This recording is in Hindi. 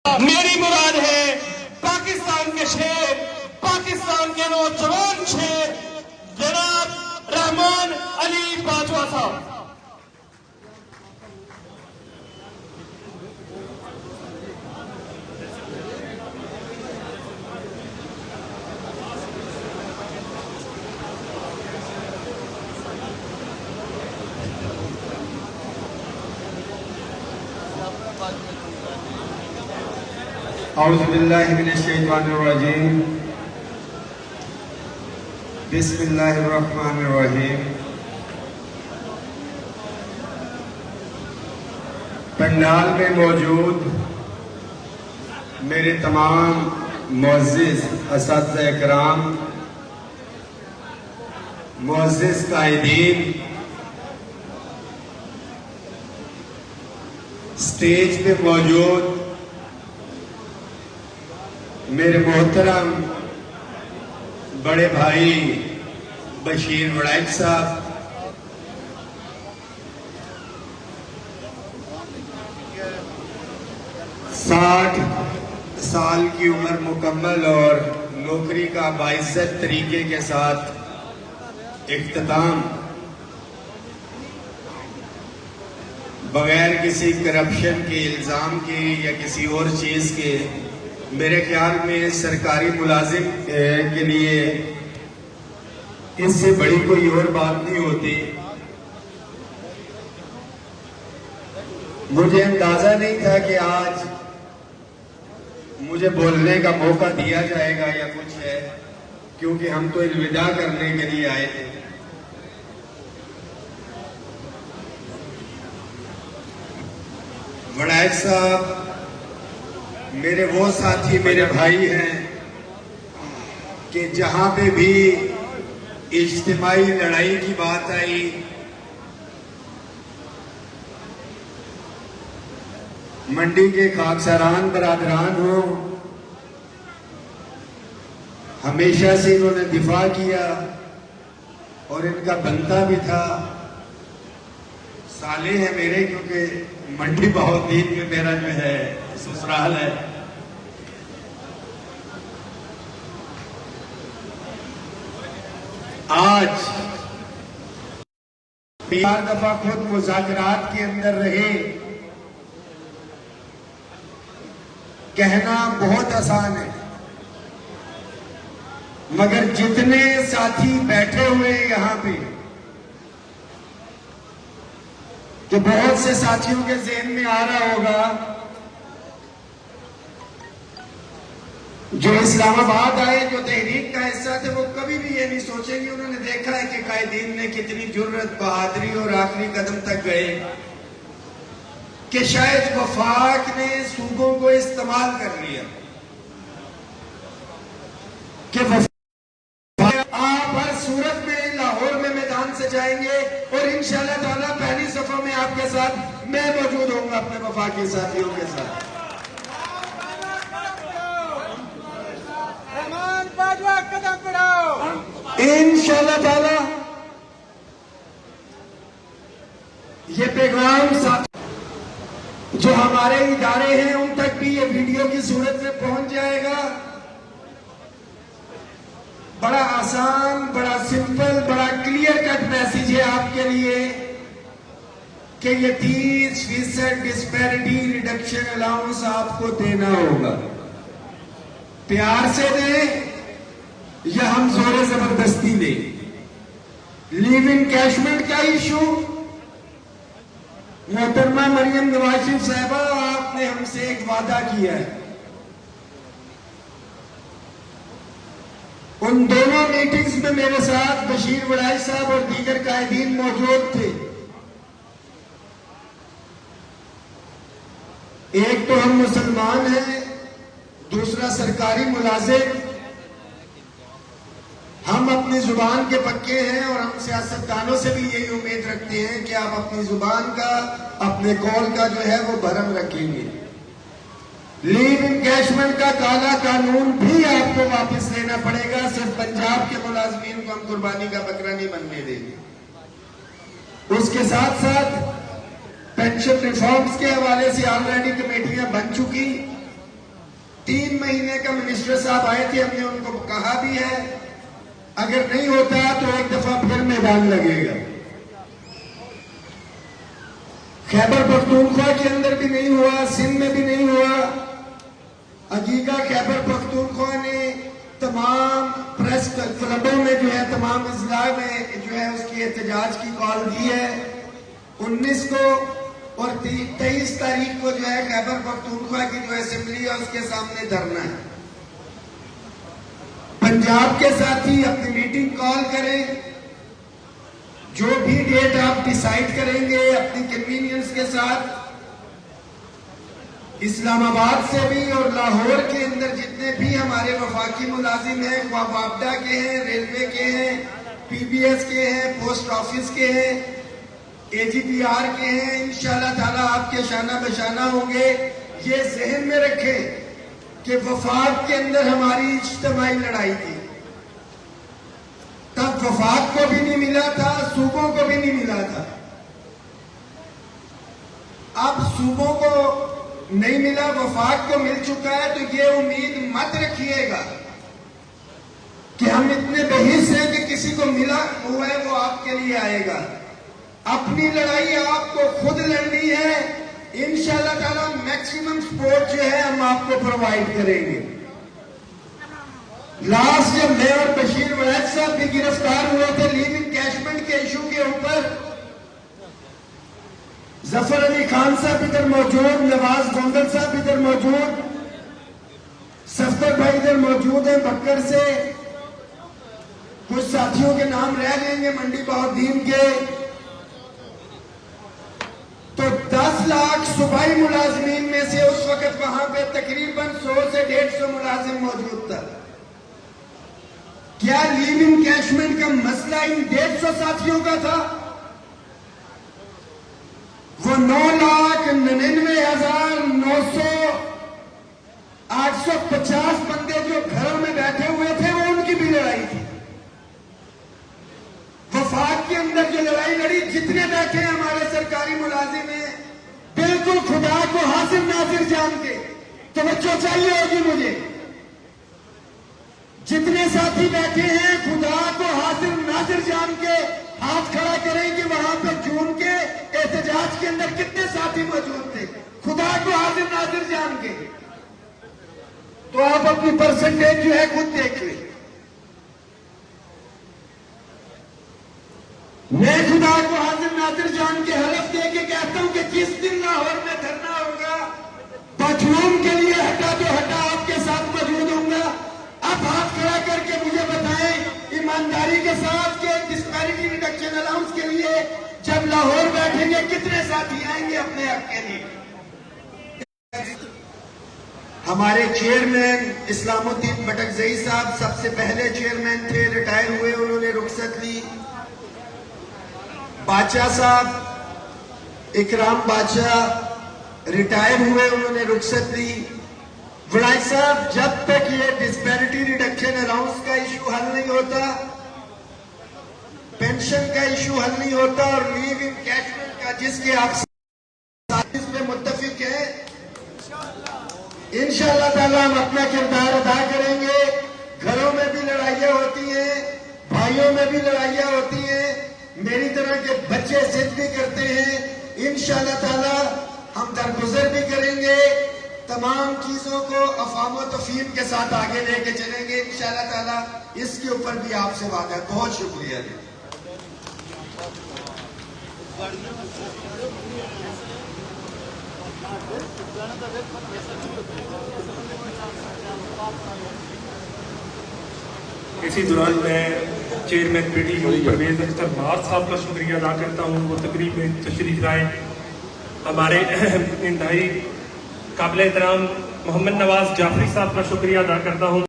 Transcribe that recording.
मेरी मुराद है पाकिस्तान के शेर, पाकिस्तान के नौजवान शेर जनाब रहमान अली बाजवा साहब। औज़ुबिल्लाहि मिनश्शैतानिर्रजीम बिस्मिल्लाहिर्रहमानिर्रहीम। पंडाल में मौजूद मेरे तमाम मुअज़्ज़िज़ असातिज़ा इकराम, मुअज़्ज़िज़ कायदीन, स्टेज पे मौजूद मेरे मोहतरम बड़े भाई बशीर वड़ैच साहब, 60 साल की उम्र मुकम्मल और नौकरी का बाइज्जत तरीके के साथ इख्तिताम, बगैर किसी करप्शन के इल्ज़ाम के या किसी और चीज़ के, मेरे ख्याल में सरकारी मुलाजिम के लिए इससे बड़ी कोई और बात नहीं होती। मुझे अंदाजा नहीं था कि आज मुझे बोलने का मौका दिया जाएगा या कुछ है, क्योंकि हम तो अलविदा करने के लिए आए थे। वड़ैच साहब मेरे वो साथी, मेरे भाई हैं कि जहां पे भी इज्तिमाई लड़ाई की बात आई, मंडी के खाकसरान बरादरान हो, हमेशा से इन्होंने दिफा किया और इनका बनता भी था। साले हैं मेरे, क्योंकि मंडी बहाउद्दीन में मेरा जो है ससुराल है। आज 4 दफा खुद मुज़ाकरात के अंदर रहे। कहना बहुत आसान है, मगर जितने साथी बैठे हुए यहां पे, तो बहुत से साथियों के ज़हन में आ रहा होगा जो इस्लामाबाद आए, जो तहरीक का हिस्सा थे, वो कभी भी ये नहीं सोचेंगे। उन्होंने देखा है कि कायदीन ने कितनी जुर्रत, बहादुरी और आखिरी कदम तक गए, कि शायद वफाक ने सूबों को इस्तेमाल कर लिया कि आप हर सूरत में लाहौर में मैदान से जाएंगे और इंशाअल्लाह ताला पहली सफा में आपके साथ मैं मौजूद होऊंगा अपने वफाकी साथियों के साथ। कदम बढ़ाओ इंशाअल्लाह ताला। ये पैगाम साथ जो हमारे इदारे हैं उन तक भी ये वीडियो की सूरत में पहुंच जाएगा। बड़ा आसान, बड़ा सिंपल, बड़ा क्लियर कट मैसेज है आपके लिए कि ये 30% डिस्पैरिटी रिडक्शन अलाउंस आपको देना होगा। प्यार से दें या हम जोरे जबरदस्ती दें। लीव इनकैशमेंट का इशू, मोहतरमा मरियम नवाज शरीफ साहिबा, आपने हमसे एक वादा किया है। उन दोनों मीटिंग्स में मेरे साथ बशीर वड़ैच साहब और दीगर कायदीन मौजूद थे। एक तो हम मुसलमान हैं, दूसरा सरकारी मुलाजिम। हम अपनी जुबान के पक्के हैं और हम सियासतदानों से भी यही उम्मीद रखते हैं कि आप अपनी जुबान का, अपने कौल का जो है वो भरम रखेंगे। लीव इनकैशमेंट का काला कानून भी आपको वापस लेना पड़ेगा। सिर्फ पंजाब के मुलाजमीन को हम कुर्बानी का बकरा नहीं बनने देंगे। उसके साथ साथ पेंशन रिफॉर्म्स के हवाले से ऑलरेडी कमेटियां बन चुकी 3 महीने का मिनिस्टर साहब आए थे, हमने उनको कहा भी है अगर नहीं होता तो एक दफा फिर मैदान लगेगा। खैबर पख्तूनख्वा के अंदर भी नहीं हुआ, सिंध में भी नहीं हुआ। अगीगा खैबर पख्तूनख्वा ने तमाम प्रेस क्लबों में जो है, तमाम इजला में जो है उसकी एहतजाज की कॉल दी है। 19 को और 23 तारीख को जो है खैबर पख्तूनख्वा की जो असेंबली है उसके सामने धरना है। पंजाब के साथी अपनी मीटिंग कॉल करें, जो भी डेट आप डिसाइड करेंगे अपनी कन्वीनियंस के साथ। इस्लामाबाद से भी और लाहौर के अंदर जितने भी हमारे वफाकी मुलाजिम हैं, वापडा के हैं, रेलवे के हैं, पीबीएस के हैं, पोस्ट ऑफिस के हैं, एजीपीआर के हैं, इंशाल्लाह ताला आपके शाना बशाना होंगे। ये जहन में रखें कि वफाक के अंदर हमारी इज्तिमाई लड़ाई थी, तब वफाक को भी नहीं मिला था, सूबों को भी नहीं मिला था। अब सूबों को नहीं मिला, वफाक को मिल चुका है, तो ये उम्मीद मत रखिएगा कि हम इतने बेहिस हैं कि किसी को मिला हुआ है वो आपके लिए आएगा। अपनी लड़ाई आपको खुद लड़नी है। इंशाल्लाह ताला मैक्सिमम सपोर्ट जो है हम आपको प्रोवाइड करेंगे। लास्ट जब मैं और बशीर वैद साहब भी गिरफ्तार हुए थे लीव इनकैशमेंट के इशू के ऊपर, जफर अली खान साहब इधर मौजूद, नवाज गोंदल साहब इधर मौजूद, सफदर भाई इधर मौजूद है बक्कर से, कुछ साथियों के नाम रह जाएंगे मंडी बहाउद्दीन के। तो 10 लाख सूबाई मुलाजमीन में से उस वक्त वहां पे तकरीबन 100 से 150 मुलाजिम मौजूद था। क्या लीव इनकैशमेंट का मसला इन 150 साथियों का था? वो 9,99,850 बंदे जो घरों में बैठे हुए थे वो उनकी भी लड़ाई थी। वफाक के अंदर जो लड़ाई लड़ी, जितने बैठे हैं हमारे सरकारी मुलाजिम हैं, बिल्कुल खुदा को हाजिर नाजिर जान के, तवज्जो चाहिए होगी मुझे, जितने साथी बैठे हैं खुदा को हाजिर नाजिर जान के हाथ खड़ा करें कि वहां पे जून के एहतजाज के अंदर कितने साथी मौजूद थे, खुदा को हाजिर नाजिर जान के। तो आप अपनी परसेंटेज जो है खुद देख लें। मैं खुदा को हाजिर नाजिर जान के हलफ दे के कहता हूं कि जिस दिन लाहौर में धरना होगा, बचलूम के लिए हटा तो हटा आपके साथ मौजूद होऊंगा। अब हाथ खड़ा करके मुझे बताएं ईमानदारी के साथ कि डिस्पैरिटी रिडक्शन अलाउंस के लिए जब लाहौर बैठेंगे कितने साथी आएंगे अपने हक के लिए। हमारे चेयरमैन इस्लामुद्दीन बटकजई साहब सबसे पहले चेयरमैन थे, रिटायर हुए, उन्होंने रुखसत ली। बादशाह साहब इकराम बादशाह रिटायर हुए, उन्होंने रुखसत ली। वड़ाई साहब, जब तक ये डिस्पैरिटी रिडक्शन अलाउंस का इशू हल नहीं होता, पेंशन का इशू हल नहीं होता और लीव इनकैशमेंट का जिसके आप इस पे मुत्तफिक है, इंशाअल्लाह ताला हम अपना किरदार अदा करेंगे। घरों में भी लड़ाइयां होती हैं, भाइयों में भी लड़ाइयां होती हैं, मेरी तरह के बच्चे जिद भी करते हैं। इंशाअल्लाह ताला हम दरगुजर भी करेंगे, तमाम चीजों को अफाम व तफहीम के साथ आगे लेके चलेंगे इंशाअल्लाह ताला। इसके ऊपर भी आपसे वादा है। बहुत शुक्रिया। इसी दौरान मैं चेयरमैन पीटीयू परवेज अख्तर बार साहब का शुक्रिया अदा करता हूँ, वो तकरीब में तशरीफ लाए। हमारे इंतहाई काबिल एहतराम मोहम्मद नवाज जाफरी साहब का शुक्रिया अदा करता हूँ।